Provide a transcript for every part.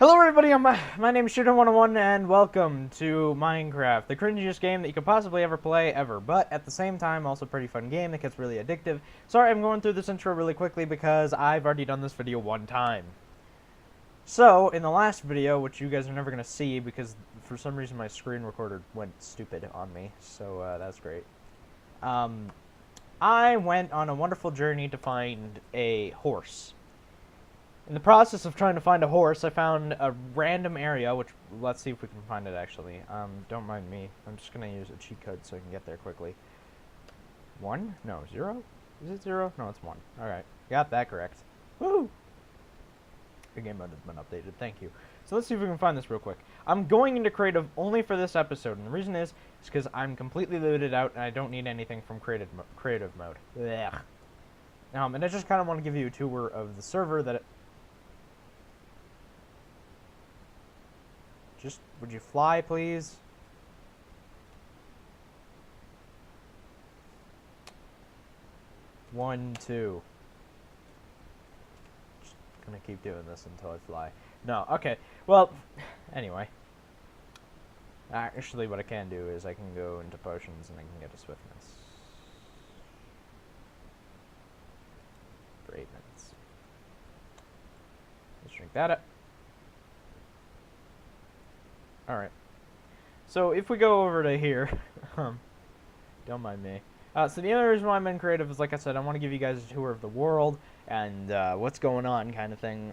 Hello everybody, my name is Shooter101 and welcome to Minecraft, the cringiest game that you could possibly ever play, ever. But at the same time, also a pretty fun game that gets really addictive. Sorry, I'm going through this intro really quickly because I've already done this video one time. So, in the last video, which you guys are never going to see because for some reason my screen recorder went stupid on me, so that's great. I went on a wonderful journey to find a horse. In the process of trying to find a horse, I found a random area, which, let's see if we can find it actually. Don't mind me. I'm just going to use a cheat code so I can get there quickly. 1? No, 0? Is it 0? No, it's 1. Alright, got that correct. Woo! The game mode has been updated, thank you. So let's see if we can find this real quick. I'm going into creative only for this episode, and the reason is because I'm completely looted out and I don't need anything from creative mode. Blech. And I just kind of want to give you a tour of the server that... Just, would you fly, please? One, two. Just gonna keep doing this until I fly. No, okay. Well, anyway. Actually, what I can do is I can go into potions and I can get a swiftness. For 8 minutes. Let's drink that up. Alright. So if we go over to here, don't mind me. So the other reason why I'm in creative is, like I said, I want to give you guys a tour of the world and what's going on, kind of thing.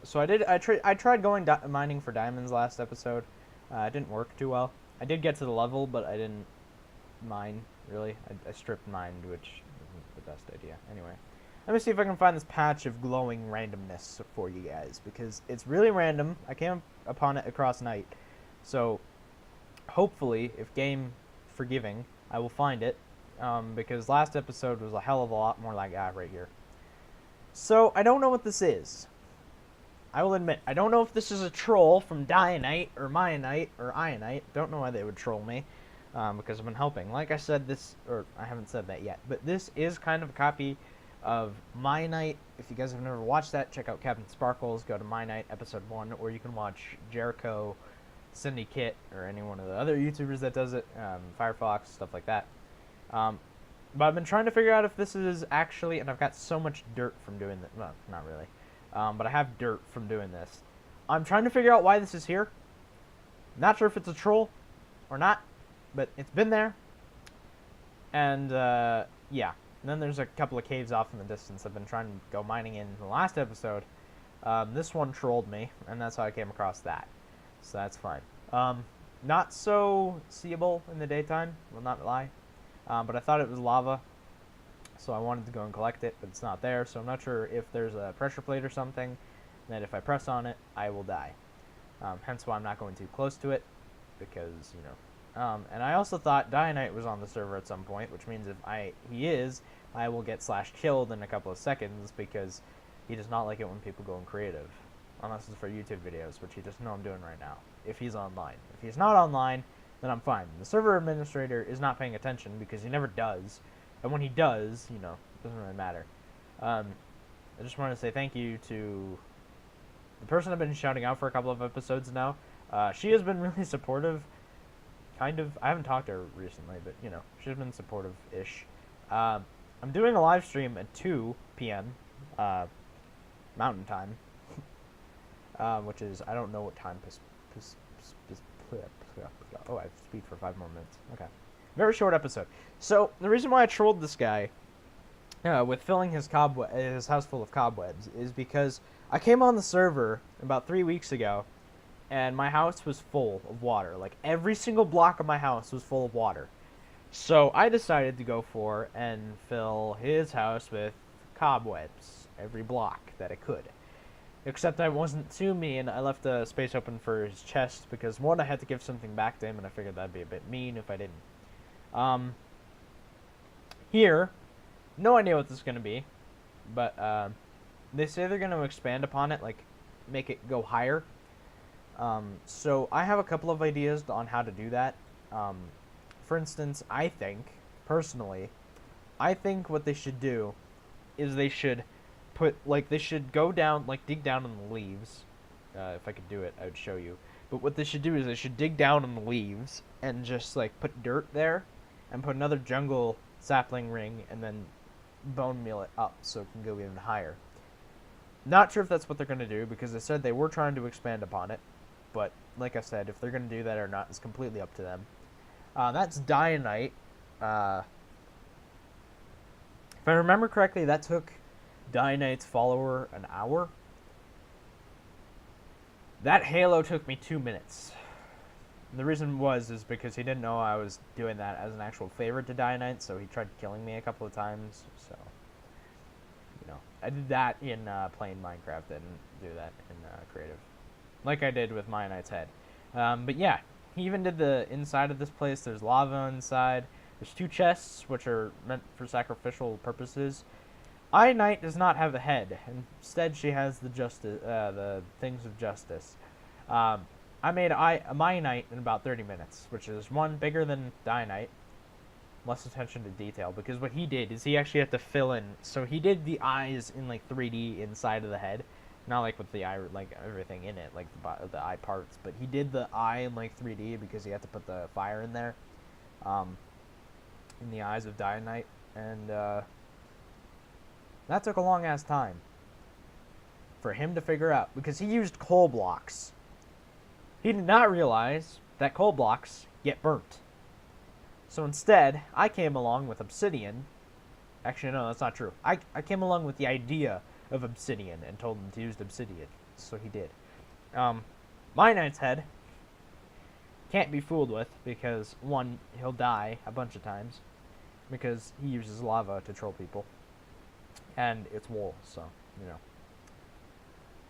So I tried going mining for diamonds last episode. It didn't work too well. I did get to the level, but I didn't mine really. I stripped mined, which isn't the best idea. Anyway. Let me see if I can find this patch of glowing randomness for you guys, because it's really random. I came upon it across night, so hopefully, if game forgiving, I will find it, because last episode was a hell of a lot more like right here. So, I don't know what this is. I will admit, I don't know if this is a troll from Dianite, or Mionite, or Ionite. Don't know why they would troll me, because I've been helping. Like I said, or I haven't said that yet, but this is kind of a copy of Mionite. If you guys have never watched that, check out Captain Sparkles, go to Mionite episode 1, or you can watch Jericho, Cindy Kit, or any one of the other YouTubers that does it, Firefox, stuff like that. But I've been trying to figure out if this is actually, and I've got so much dirt from doing this, well, not really, but I have dirt from doing this. I'm trying to figure out why this is here. Not sure if it's a troll or not, but it's been there. And, yeah. And then there's a couple of caves off in the distance I've been trying to go mining in the last episode. This one trolled me, and that's how I came across that. So that's fine. Not so seeable in the daytime, will not lie. But I thought it was lava, so I wanted to go and collect it, but it's not there. So I'm not sure if there's a pressure plate or something that if I press on it, I will die. Hence why I'm not going too close to it, because, you know. And I also thought Dianite was on the server at some point, which means if he is, I will get /killed in a couple of seconds, because he does not like it when people go in creative. Unless it's for YouTube videos, which he doesn't know I'm doing right now, if he's online. If he's not online, then I'm fine. The server administrator is not paying attention, because he never does. And when he does, you know, it doesn't really matter. I just want to say thank you to the person I've been shouting out for a couple of episodes now. She has been really supportive. Kind of. I haven't talked to her recently, but, you know, she's been supportive-ish. I'm doing a live stream at 2 p.m. Mountain Time, which is, I don't know what time. Oh, I have speed for 5 more minutes. Okay. Very short episode. So, the reason why I trolled this guy with filling his house full of cobwebs is because I came on the server about 3 weeks ago, and my house was full of water. Like, every single block of my house was full of water. So I decided to go for and fill his house with cobwebs, every block that I could. Except I wasn't too mean. I left a space open for his chest, because one, I had to give something back to him, and I figured that'd be a bit mean if I didn't. Here, no idea what this is going to be, but they say they're going to expand upon it, like, make it go higher. So I have a couple of ideas on how to do that. For instance, I think, personally, what they should do is they should put, like, they should go down, like, dig down in the leaves, if I could do it, I would show you. But what they should do is they should dig down in the leaves and just like put dirt there, and put another jungle sapling ring, and then bone meal it up so it can go even higher. Not sure if that's what they're gonna do because they said they were trying to expand upon it, but like I said, if they're gonna do that or not is completely up to them. That's Dianite. If I remember correctly, that took Dianite's follower an hour. That Halo took me 2 minutes. And the reason is because he didn't know I was doing that as an actual favor to Dianite, so he tried killing me a couple of times. So, I did that in playing Minecraft. I didn't do that in creative, like I did with Mionite's head. But yeah, he even did the inside of this place. There's lava inside. There's 2 chests, which are meant for sacrificial purposes. Ionite does not have a head. Instead, she has the things of justice. I made a Mionite in about 30 minutes, which is one bigger than Dianite. Less attention to detail, because what he did is he actually had to fill in. So he did the eyes in like 3D inside of the head, not like with the eye, like everything in it, like the eye parts. But he did the eye in like 3D because he had to put the fire in there, in the eyes of Dianite, and that took a long ass time for him to figure out because he used coal blocks. He did not realize that coal blocks get burnt. So instead, I came along with obsidian. Actually, no, that's not true. I came along with the idea of obsidian and told him to use obsidian. So he did. Mionite's head can't be fooled with because, one, he'll die a bunch of times because he uses lava to troll people. And it's wool, so,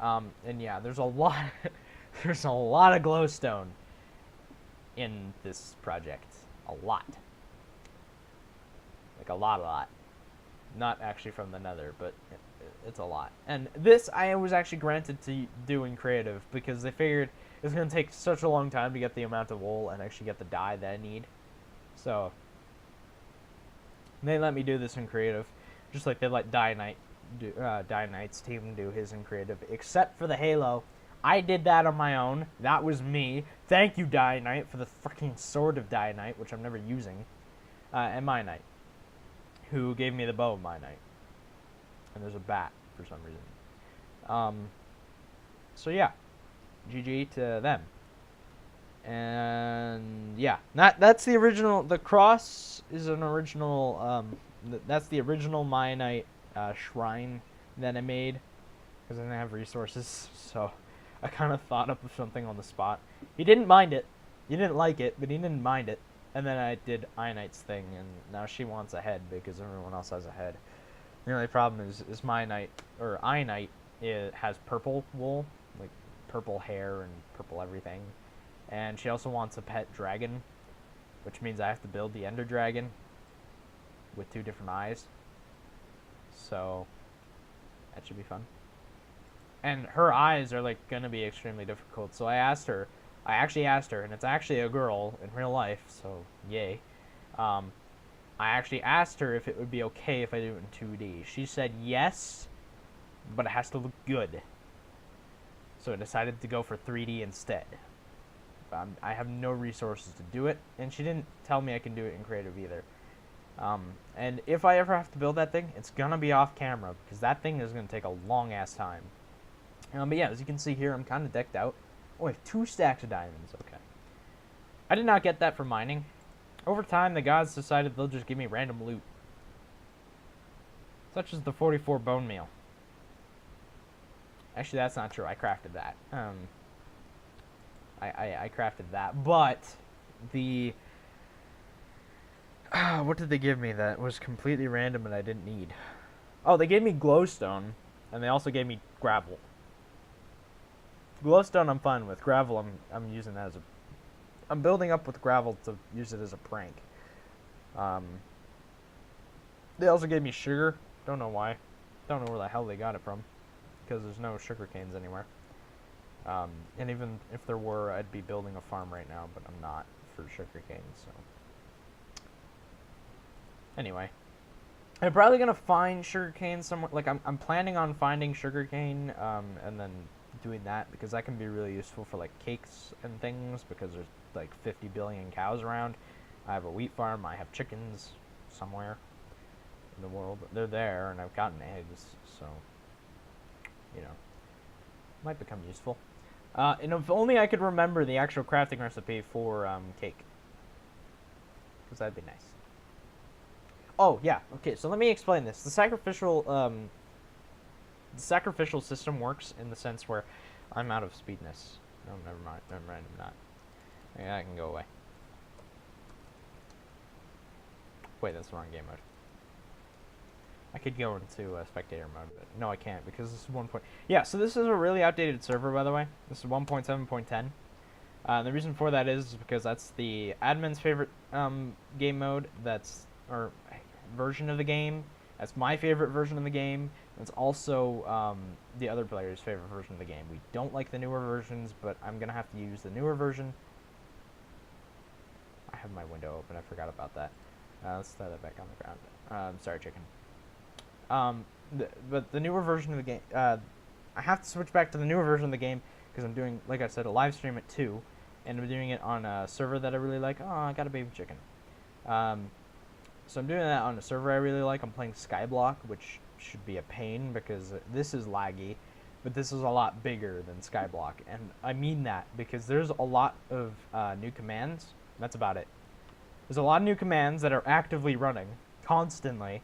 and yeah, there's a lot there's a lot of glowstone in this project. A lot. Like a lot. Not actually from the nether, but it's a lot. And this I was actually granted to do in creative because they figured it was going to take such a long time to get the amount of wool and actually get the dye that I need. So they let me do this in creative, just like they let Dianite's team do his in creative, except for the Halo. I did that on my own. That was me. Thank you, Dianite, for the freaking sword of Dianite, which I'm never using. And Mionite, who gave me the bow of Mionite. And there's a bat for some reason. So yeah, GG to them. And yeah, that's the original. The cross is an original. That's the original Mionite shrine that I made because I didn't have resources. So I kind of thought up of something on the spot. He didn't mind it. He didn't like it, but he didn't mind it. And then I did Ionite's thing, and now she wants a head because everyone else has a head. The only problem is Mionite, or Ionite, it has purple wool, like purple hair and purple everything. And she also wants a pet dragon, which means I have to build the Ender Dragon with 2 different eyes. So that should be fun. And her eyes are like gonna be extremely difficult. So I actually asked her, and it's actually a girl in real life, so yay. I actually asked her if it would be okay if I do it in 2D. She said yes, but it has to look good. So I decided to go for 3D instead. I have no resources to do it, and she didn't tell me I can do it in creative either. And if I ever have to build that thing, it's gonna be off camera, because that thing is gonna take a long ass time. But yeah, as you can see here, I'm kind of decked out. Oh, I have 2 stacks of diamonds. Okay. I did not get that for mining. Over time, the gods decided they'll just give me random loot. Such as the 44 bone meal. Actually, that's not true. I crafted that. I crafted that. But the... what did they give me that was completely random and I didn't need? Oh, they gave me glowstone. And they also gave me gravel. Glowstone I'm fine with. Gravel I'm using that as a... I'm building up with gravel to use it as a prank. They also gave me sugar. Don't know why. Don't know where the hell they got it from. Because there's no sugar canes anywhere. And even if there were, I'd be building a farm right now, but I'm not for sugar canes, so... Anyway. I'm probably gonna find sugarcane somewhere. Like, I'm planning on finding sugarcane, and then doing that, because that can be really useful for like cakes and things, because there's like 50 billion cows around. I have a wheat farm. I have chickens somewhere in the world. They're there, and I've gotten eggs, so might become useful. And if only I could remember the actual crafting recipe for cake, because that'd be nice. Oh yeah, okay. So let me explain this. The sacrificial system works in the sense where I'm out of speedness. No, never mind. I'm not. Yeah, I can go away. Wait, that's the wrong game mode. I could go into spectator mode, but no, I can't, because this is 1. Yeah, so this is a really outdated server, by the way. This is 1.7.10. The reason for that is because that's the admin's favorite game mode. Or version of the game. That's my favorite version of the game. It's also the other player's favorite version of the game. We don't like the newer versions, but I'm gonna have to use the newer version. I have my window open. I forgot about that. Let's throw that back on the ground. Sorry, chicken. But the newer version of the game, I have to switch back to the newer version of the game because I'm doing, like I said, a live stream at 2, and I'm doing it on a server that I really like. Oh, I got a baby chicken. So I'm doing that on a server I really like. I'm playing Skyblock, which should be a pain because this is laggy, but this is a lot bigger than Skyblock, and I mean that because there's a lot of new commands. That's about it. There's a lot of new commands that are actively running constantly,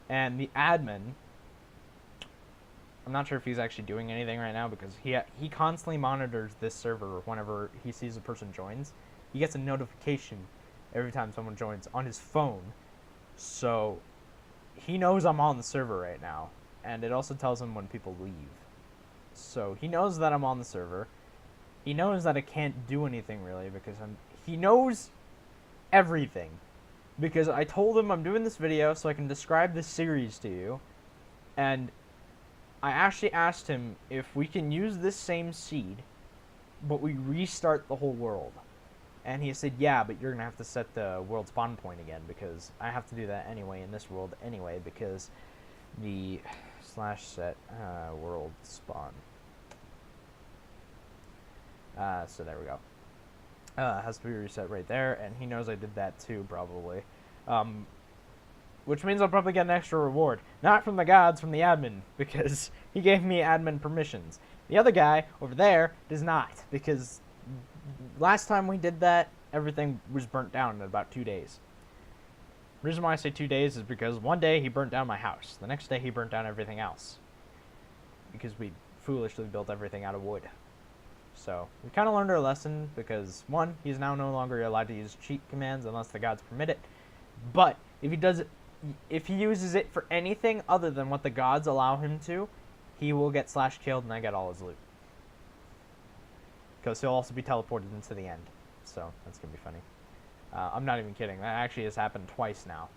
and the admin, I'm not sure if he's actually doing anything right now because he constantly monitors this server whenever he sees a person joins. He gets a notification every time someone joins on his phone, so he knows I'm on the server right now, and it also tells him when people leave. So he knows that I'm on the server. He knows that I can't do anything really because he knows everything, because I told him I'm doing this video so I can describe this series to you, and I actually asked him if we can use this same seed, but we restart the whole world. And he said, yeah, but you're going to have to set the world spawn point again, because I have to do that anyway in this world anyway, because the /set world spawn. So there we go. Has to be reset right there, and he knows I did that too, probably. Which means I'll probably get an extra reward. Not from the gods, from the admin, because he gave me admin permissions. The other guy over there does not, because last time we did that, everything was burnt down in about 2 days. The reason why I say 2 days is because one day he burnt down my house. The next day he burnt down everything else. Because we foolishly built everything out of wood. So, we kind of learned our lesson because, one, he's now no longer allowed to use cheat commands unless the gods permit it. But, if he uses it for anything other than what the gods allow him to, he will get /killed and I get all his loot. Because he'll also be teleported into the end. So, that's going to be funny. I'm not even kidding. That actually has happened twice now.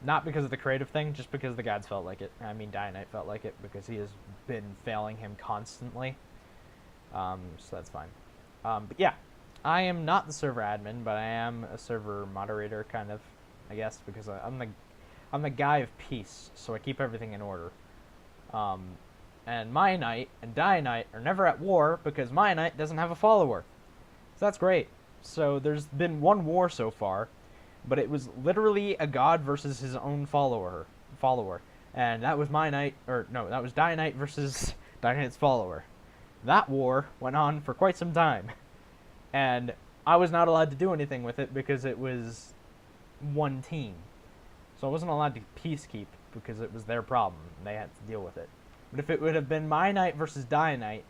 Not because of the creative thing, just because the gods felt like it. I mean, Dianite felt like it because he has been failing him constantly. So that's fine. But yeah, I am not the server admin, but I am a server moderator, kind of, I guess, because I'm the guy of peace, so I keep everything in order. And Mionite and Dianite are never at war because Mionite doesn't have a follower. So that's great. So there's been one war so far, but it was literally a god versus his own follower. And that was Mionite, or no, that was Dianite versus Dianite's follower. That war went on for quite some time, and I was not allowed to do anything with it because it was one team. So I wasn't allowed to peacekeep because it was their problem. They had to deal with it. But if it would have been Mionite versus Dianite,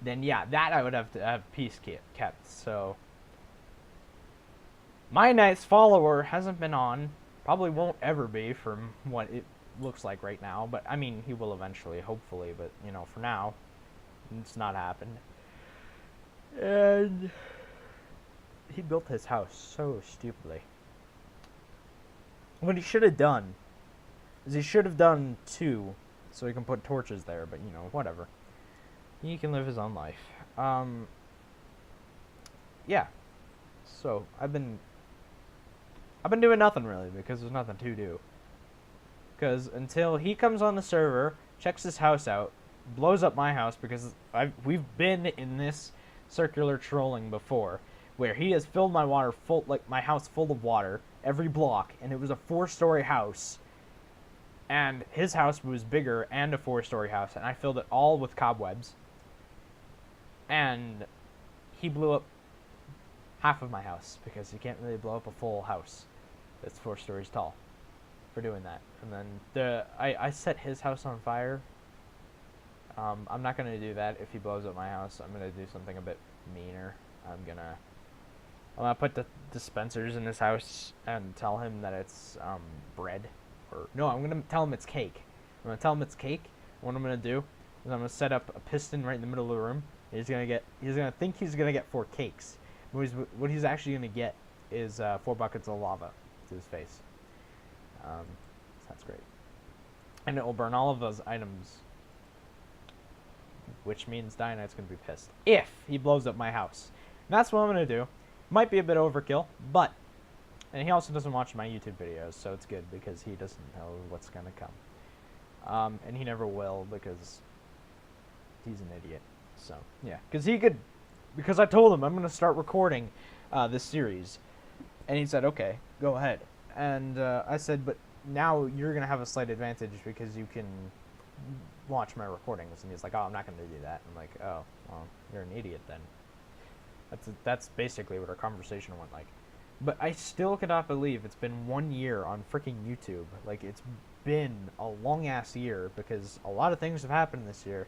then yeah, that I would have to have peace kept. So Mionite's follower hasn't been on, probably won't ever be from what it looks like right now. But I mean, he will eventually, hopefully. But you know, for now, it's not happened. And he built his house so stupidly. What he should have done is he should have done 2 so he can put torches there, but you know, whatever. He can live his own life. Yeah. So I've been doing nothing really because there's nothing to do. Because until he comes on the server, checks his house out, blows up my house because we've been in this circular trolling before, where he has filled my water full, like my house full of water every block, and it was a 4-story house, and his house was bigger and a 4-story house, and I filled it all with cobwebs, and he blew up half of my house because you can't really blow up a full house that's 4 stories tall for doing that. And then I set his house on fire. I'm not gonna do that if he blows up my house. I'm gonna do something a bit meaner. I'm gonna put the dispensers in his house and tell him that it's bread, or no, I'm gonna tell him it's cake. I'm gonna tell him it's cake. What I'm gonna do is I'm gonna set up a piston right in the middle of the room. He's gonna think he's gonna get 4 cakes. What he's actually gonna get is 4 buckets of lava to his face. That's great, and it will burn all of those items, which means Dionite's gonna be pissed if he blows up my house. And that's what I'm gonna do. Might be a bit overkill, but, and he also doesn't watch my YouTube videos, so it's good because he doesn't know what's gonna come. And he never will because he's an idiot. So yeah, because I told him I'm gonna start recording this series, and he said okay, go ahead. And I said, but now you're gonna have a slight advantage because you can watch my recordings. And he's like, oh, I'm not gonna do that. I'm like, oh, well, you're an idiot then. That's basically what our conversation went like. But I still cannot believe it's been 1 year on freaking YouTube. Like, it's been a long ass year because a lot of things have happened this year.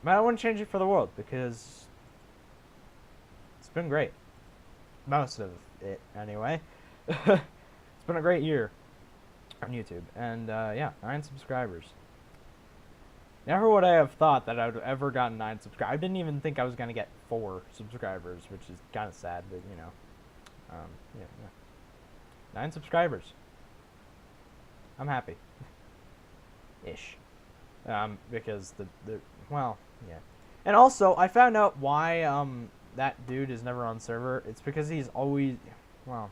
But I wouldn't change it for the world because it's been great. Most of it, anyway. It's been a great year on YouTube. And, yeah, 9 subscribers. Never would I have thought that I would have ever gotten 9 subscribers. I didn't even think I was going to get 4 subscribers, which is kind of sad, but, you know. Yeah. 9 subscribers. I'm happy. Ish. Because well, yeah. And also, I found out why, that dude is never on server. It's because he's always, well,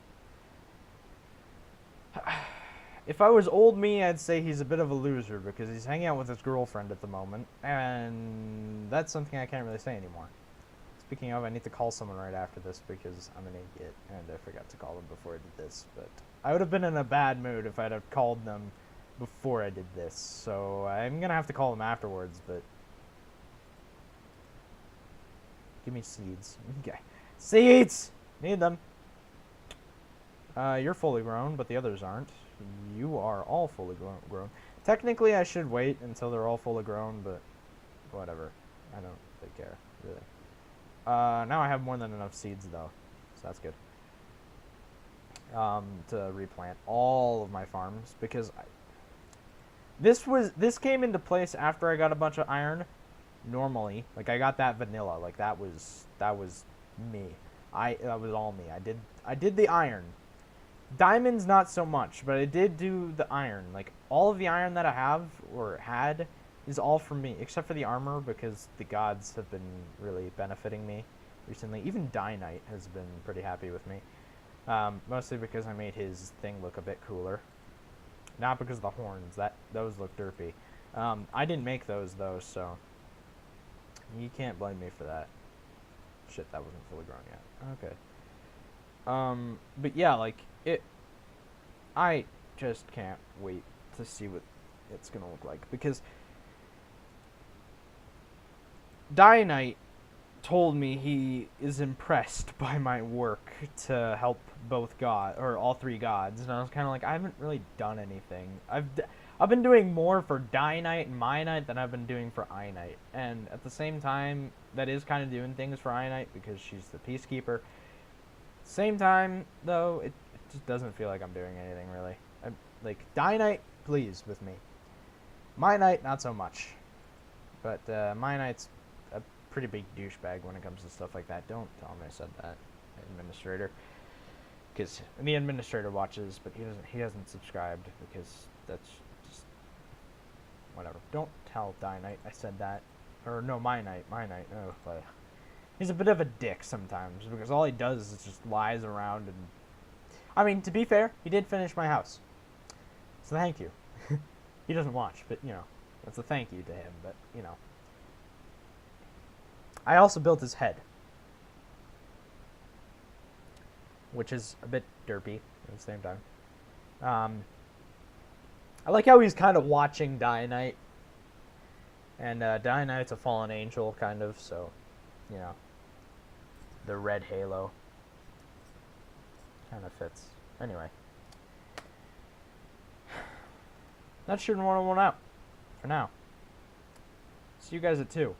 if I was old me, I'd say he's a bit of a loser because he's hanging out with his girlfriend at the moment, and that's something I can't really say anymore. Speaking of, I need to call someone right after this because I'm an idiot, and I forgot to call them before I did this, but I would have been in a bad mood if I'd have called them before I did this, so I'm gonna have to call them afterwards, but give me seeds. Okay. Seeds! Need them. You're fully grown, but the others aren't. You are all fully grown. Technically, I should wait until they're all fully grown, but whatever. I don't really care, really. Now I have more than enough seeds, though, so that's good. To replant all of my farms, because this came into place after I got a bunch of iron. Normally, like, I got that vanilla, like, that was me. That was all me. I did the iron. Diamonds, not so much, but I did do the iron. Like, all of the iron that I have, or had, is all from me, except for the armor, because the gods have been really benefiting me recently. Even Dynite has been pretty happy with me. Mostly because I made his thing look a bit cooler. Not because of the horns. Those look derpy. I didn't make those, though, so you can't blame me for that. Shit, that wasn't fully grown yet. Okay. But yeah, like, I just can't wait to see what it's gonna look like, because Dionite told me he is impressed by my work to help both all 3 gods, and I was kind of like, I haven't really done anything. I've been doing more for Dionite and Mionite than I've been doing for Ionite, and at the same time, that is kind of doing things for Ionite because she's the peacekeeper. Same time, though, it just doesn't feel like I'm doing anything, really. Like, Dionite, please, with me. Mionite, not so much. But, Mionite's a pretty big douchebag when it comes to stuff like that. Don't tell him I said that, administrator. Because the administrator watches, but he hasn't subscribed, because that's just whatever. Don't tell Dionite I said that. Or, no, Mionite. Oh, but he's a bit of a dick sometimes, because all he does is just lies around and... I mean, to be fair, he did finish my house. So thank you. He doesn't watch, but, you know, That's a thank you to him, but, you know. I also built his head, which is a bit derpy at the same time. I like how he's kind of watching Dionite. And Dionite's a fallen angel, kind of, so, you know, the red halo kind of fits. Anyway. That's shooting 101 out for now. See you guys at 2.